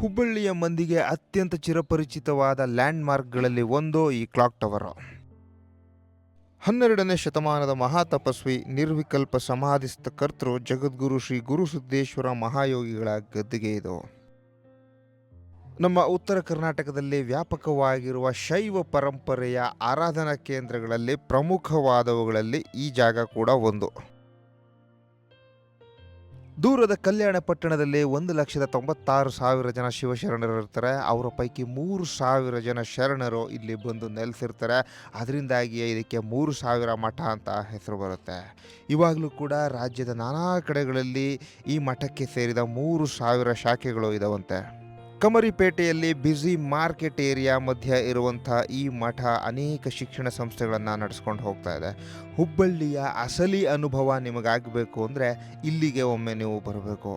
ಹುಬ್ಬಳ್ಳಿಯ ಮಂದಿಗೆ ಅತ್ಯಂತ ಚಿರಪರಿಚಿತವಾದ ಲ್ಯಾಂಡ್ ಮಾರ್ಕ್ಗಳಲ್ಲಿ ಒಂದು ಈ ಕ್ಲಾಕ್ ಟವರ್. 12ನೇ ಶತಮಾನದ ಮಹಾತಪಸ್ವಿ ನಿರ್ವಿಕಲ್ಪ ಸಮಾಧಿಸ್ಥ ಕರ್ತೃ ಜಗದ್ಗುರು ಶ್ರೀ ಗುರುಸಿದ್ದೇಶ್ವರ ಮಹಾಯೋಗಿಗಳ ಗದ್ದಿಗೆ ಇದು. ನಮ್ಮ ಉತ್ತರ ಕರ್ನಾಟಕದಲ್ಲಿ ವ್ಯಾಪಕವಾಗಿರುವ ಶೈವ ಪರಂಪರೆಯ ಆರಾಧನಾ ಕೇಂದ್ರಗಳಲ್ಲಿ ಪ್ರಮುಖವಾದವುಗಳಲ್ಲಿ ಈ ಜಾಗ ಕೂಡ ಒಂದು. ದೂರದ ಕಲ್ಯಾಣ ಪಟ್ಟಣದಲ್ಲಿ 1,96,000 ಜನ ಶಿವಶರಣರು ಇರ್ತಾರೆ. ಅವರ ಪೈಕಿ 3,000 ಜನ ಶರಣರು ಇಲ್ಲಿ ಬಂದು ನೆಲೆಸಿರ್ತಾರೆ. ಅದರಿಂದಾಗಿಯೇ ಇದಕ್ಕೆ 3,000 ಮಠ ಅಂತ ಹೆಸರು ಬರುತ್ತೆ. ಇವಾಗಲೂ ಕೂಡ ರಾಜ್ಯದ ನಾನಾ ಕಡೆಗಳಲ್ಲಿ ಈ ಮಠಕ್ಕೆ ಸೇರಿದ 3,000 ಶಾಖೆಗಳು ಇದಾವಂತೆ. ಕಮರಿಪೇಟೆಯಲ್ಲಿ ಬ್ಯುಸಿ ಮಾರ್ಕೆಟ್ ಏರಿಯಾ ಮಧ್ಯ ಇರುವಂಥ ಈ ಮಠ ಅನೇಕ ಶಿಕ್ಷಣ ಸಂಸ್ಥೆಗಳನ್ನು ನಡೆಸ್ಕೊಂಡು ಹೋಗ್ತಾ ಇದೆ. ಹುಬ್ಬಳ್ಳಿಯ ಅಸಲಿ ಅನುಭವ ನಿಮಗಾಗಬೇಕು ಅಂದರೆ ಇಲ್ಲಿಗೆ ಒಮ್ಮೆ ನೀವು ಬರಬೇಕು.